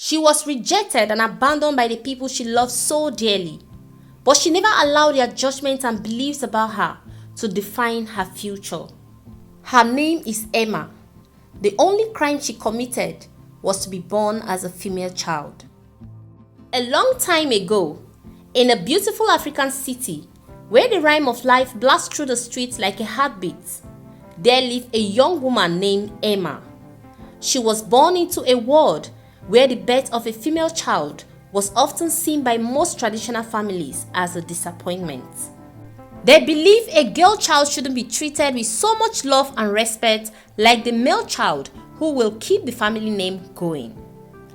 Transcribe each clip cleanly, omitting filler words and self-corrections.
She was rejected and abandoned by the people she loved so dearly, but she never allowed their judgments and beliefs about her to define her future. Her name is Emma. The only crime she committed was to be born as a female child. A long time ago, in a beautiful African city where the rhyme of life blasts through the streets like a heartbeat, there lived a young woman named Emma. She was born into a world where the birth of a female child was often seen by most traditional families as a disappointment. They believe a girl child shouldn't be treated with so much love and respect like the male child who will keep the family name going.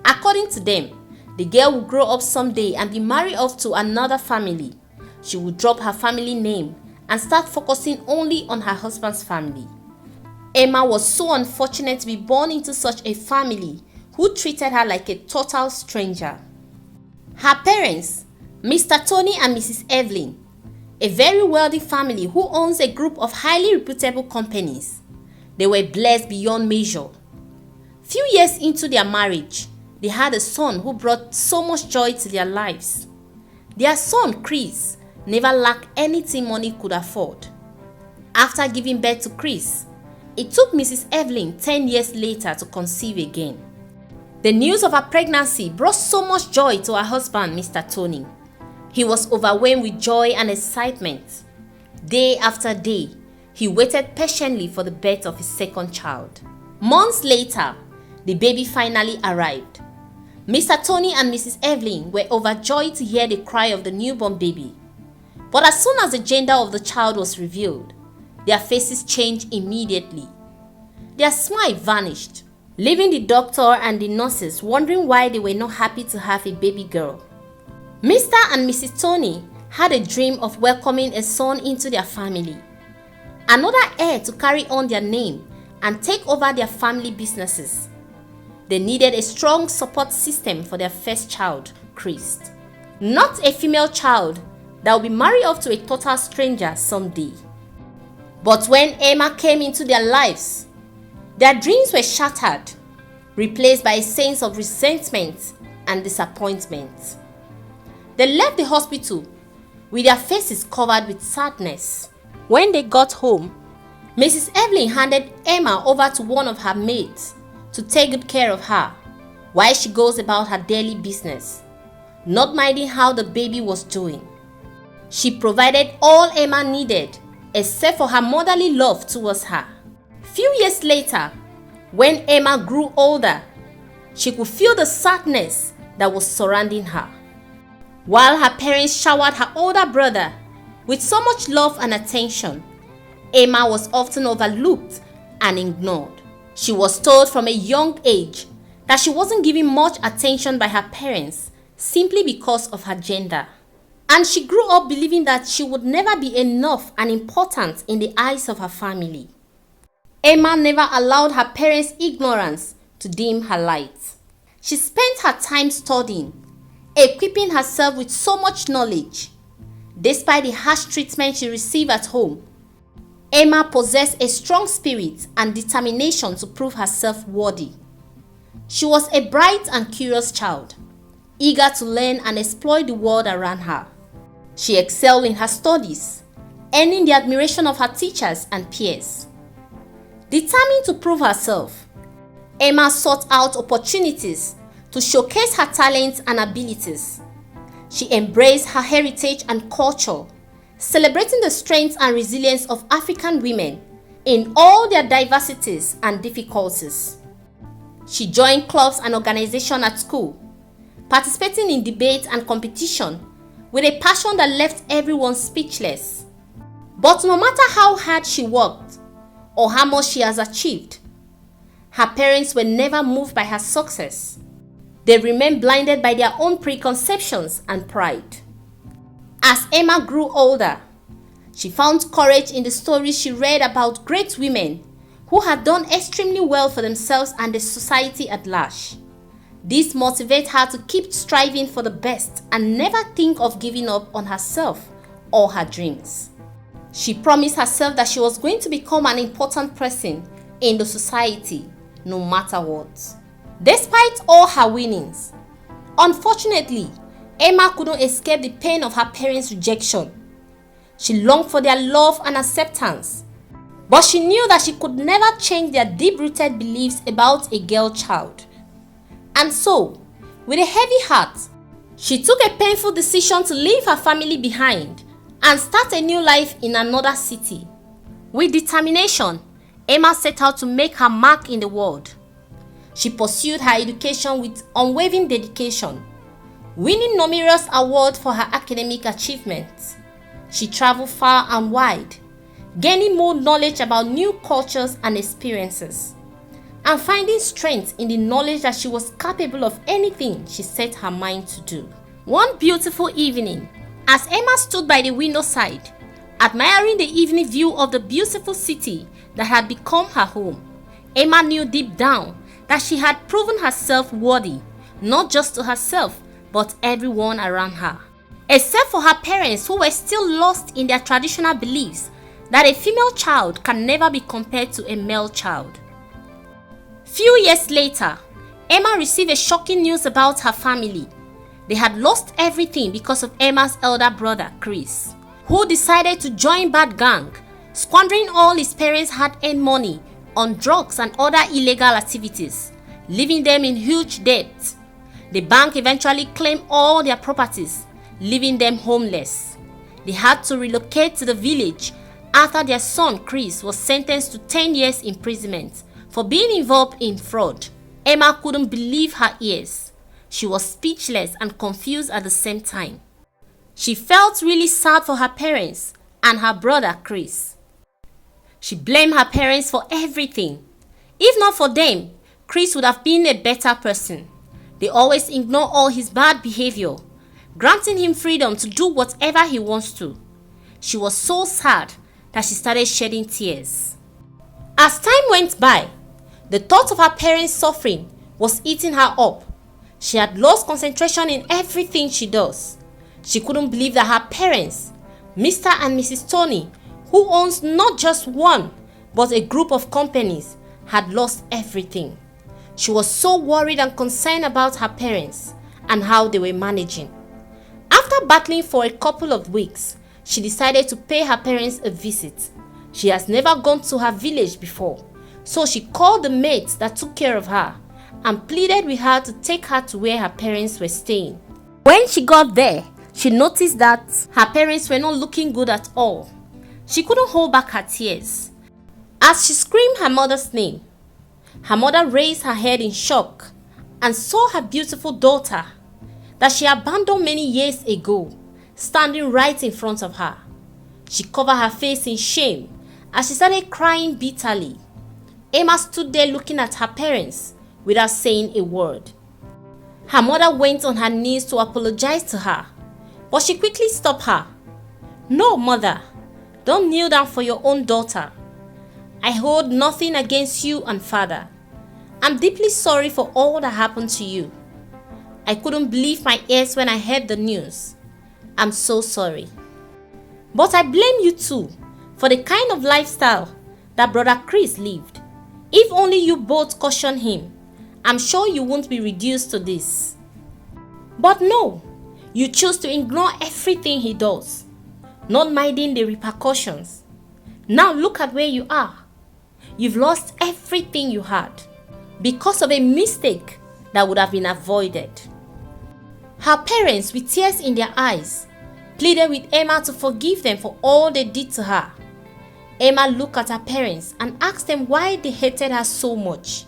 According to them, the girl will grow up someday and be married off to another family. She will drop her family name and start focusing only on her husband's family. Emma was so unfortunate to be born into such a family who treated her like a total stranger. Her parents, Mr. Tony and Mrs. Evelyn, a very wealthy family who owns a group of highly reputable companies. They were blessed beyond measure. Few years into their marriage, they had a son who brought so much joy to their lives. Their son, Chris, never lacked anything money could afford. After giving birth to Chris, it took Mrs. Evelyn 10 years later to conceive again. The news of her pregnancy brought so much joy to her husband, Mr. Tony. He was overwhelmed with joy and excitement. Day after day, he waited patiently for the birth of his second child. Months later, the baby finally arrived. Mr. Tony and Mrs. Evelyn were overjoyed to hear the cry of the newborn baby. But as soon as the gender of the child was revealed, their faces changed immediately. Their smile vanished, leaving the doctor and the nurses wondering why they were not happy to have a baby girl. Mr. and Mrs. Tony had a dream of welcoming a son into their family, another heir to carry on their name and take over their family businesses. They needed a strong support system for their first child, Chris. Not a female child that will be married off to a total stranger someday. But when Emma came into their lives, their dreams were shattered, replaced by a sense of resentment and disappointment. They left the hospital with their faces covered with sadness. When they got home, Mrs. Evelyn handed Emma over to one of her maids to take good care of her while she goes about her daily business, not minding how the baby was doing. She provided all Emma needed except for her motherly love towards her. Few years later, when Emma grew older, she could feel the sadness that was surrounding her. While her parents showered her older brother with so much love and attention, Emma was often overlooked and ignored. She was told from a young age that she wasn't given much attention by her parents simply because of her gender. And she grew up believing that she would never be enough and important in the eyes of her family. Emma never allowed her parents' ignorance to dim her light. She spent her time studying, equipping herself with so much knowledge. Despite the harsh treatment she received at home, Emma possessed a strong spirit and determination to prove herself worthy. She was a bright and curious child, eager to learn and explore the world around her. She excelled in her studies, earning the admiration of her teachers and peers. Determined to prove herself, Emma sought out opportunities to showcase her talents and abilities. She embraced her heritage and culture, celebrating the strength and resilience of African women in all their diversities and difficulties. She joined clubs and organizations at school, participating in debates and competition with a passion that left everyone speechless. But no matter how hard she worked or how much she has achieved, her parents were never moved by her success. They remained blinded by their own preconceptions and pride. As Emma grew older, she found courage in the stories she read about great women who had done extremely well for themselves and the society at large. This motivated her to keep striving for the best and never think of giving up on herself or her dreams. She promised herself that she was going to become an important person in the society, no matter what. Despite all her winnings, unfortunately, Emma couldn't escape the pain of her parents' rejection. She longed for their love and acceptance, but she knew that she could never change their deep-rooted beliefs about a girl child. And so, with a heavy heart, she took a painful decision to leave her family behind and start a new life in another city. With determination, Emma set out to make her mark in the world. She pursued her education with unwavering dedication, winning numerous awards for her academic achievements. She traveled far and wide, gaining more knowledge about new cultures and experiences, and finding strength in the knowledge that she was capable of anything she set her mind to do. One beautiful evening, as Emma stood by the window side, admiring the evening view of the beautiful city that had become her home, Emma knew deep down that she had proven herself worthy, not just to herself, but everyone around her. Except for her parents, who were still lost in their traditional beliefs that a female child can never be compared to a male child. Few years later, Emma received a shocking news about her family. They had lost everything because of Emma's elder brother, Chris, who decided to join bad gang, squandering all his parents' hard-earned money on drugs and other illegal activities, leaving them in huge debt. The bank eventually claimed all their properties, leaving them homeless. They had to relocate to the village after their son Chris was sentenced to 10 years imprisonment for being involved in fraud. Emma couldn't believe her ears. She was speechless and confused at the same time. She felt really sad for her parents and her brother Chris. She blamed her parents for everything. If not for them, Chris would have been a better person. They always ignore all his bad behavior, granting him freedom to do whatever he wants to. She was so sad that she started shedding tears. As time went by, the thought of her parents' suffering was eating her up. She had lost concentration in everything she does. She couldn't believe that her parents, Mr. and Mrs. Tony, who owns not just one, but a group of companies, had lost everything. She was so worried and concerned about her parents and how they were managing. After battling for a couple of weeks, she decided to pay her parents a visit. She has never gone to her village before, so she called the maids that took care of her and pleaded with her to take her to where her parents were staying. When she got there, she noticed that her parents were not looking good at all. She couldn't hold back her tears. As she screamed her mother's name, her mother raised her head in shock and saw her beautiful daughter that she abandoned many years ago standing right in front of her. She covered her face in shame as she started crying bitterly. Emma stood there looking at her parents without saying a word. Her mother went on her knees to apologize to her, but she quickly stopped her. "No, mother, don't kneel down for your own daughter. I hold nothing against you and father. I'm deeply sorry for all that happened to you. I couldn't believe my ears when I heard the news. I'm so sorry. But I blame you too for the kind of lifestyle that Brother Chris lived. If only you both cautioned him, I'm sure you won't be reduced to this. But no, you choose to ignore everything he does, not minding the repercussions. Now look at where you are. You've lost everything you had because of a mistake that would have been avoided." Her parents, with tears in their eyes, pleaded with Emma to forgive them for all they did to her. Emma looked at her parents and asked them why they hated her so much.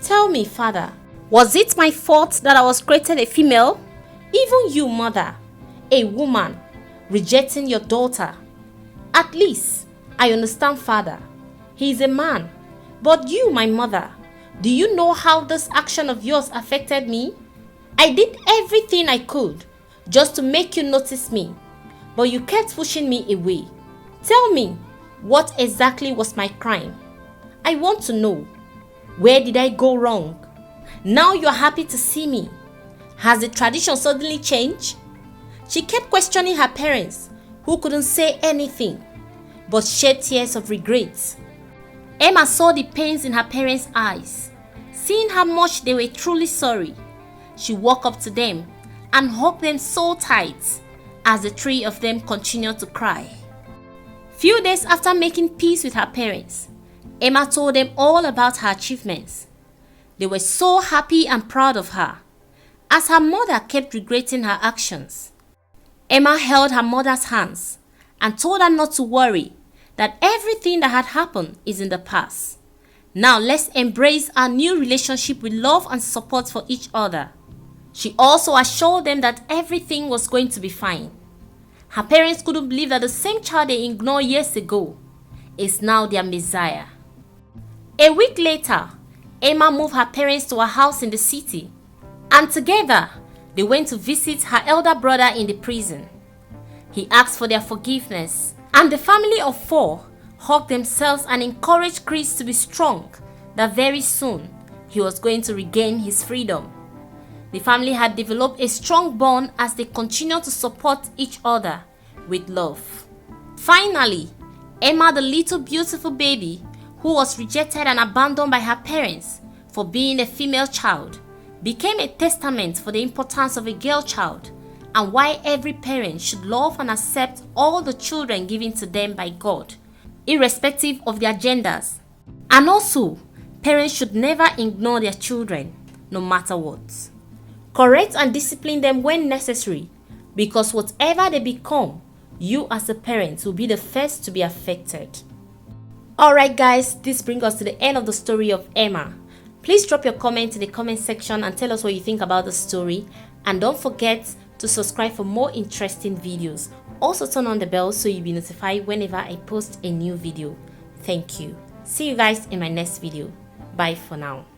"Tell me, father, was it my fault that I was created a female? Even you, mother, a woman, rejecting your daughter. At least, I understand father. He is a man. But you, my mother, do you know how this action of yours affected me? I did everything I could just to make you notice me, but you kept pushing me away. Tell me, what exactly was my crime? I want to know. Where did I go wrong? Now you are happy to see me. Has the tradition suddenly changed?" She kept questioning her parents, who couldn't say anything, but shed tears of regret. Emma saw the pains in her parents' eyes. seeing how much they were truly sorry, she walked up to them and hugged them so tight as the three of them continued to cry. Few days after making peace with her parents, Emma told them all about her achievements. They were so happy and proud of her, as her mother kept regretting her actions. Emma held her mother's hands and told her not to worry, that everything that had happened is in the past. Now let's embrace our new relationship with love and support for each other. She also assured them that everything was going to be fine. Her parents couldn't believe that the same child they ignored years ago is now their Messiah. A week later, Emma moved her parents to a house in the city, and together they went to visit her elder brother in the prison. He asked for their forgiveness, and the family of 4 hugged themselves and encouraged Chris to be strong, that very soon he was going to regain his freedom. The family had developed a strong bond as they continued to support each other with love. Finally, Emma, the little beautiful baby who was rejected and abandoned by her parents for being a female child, became a testament for the importance of a girl child and why every parent should love and accept all the children given to them by God, irrespective of their genders. And also, parents should never ignore their children, no matter what. Correct and discipline them when necessary, because whatever they become, you as a parent will be the first to be affected. Alright guys, this brings us to the end of the story of Emma. Please drop your comment in the comment section and tell us what you think about the story. And don't forget to subscribe for more interesting videos. Also turn on the bell so you'll be notified whenever I post a new video. Thank you. See you guys in my next video. Bye for now.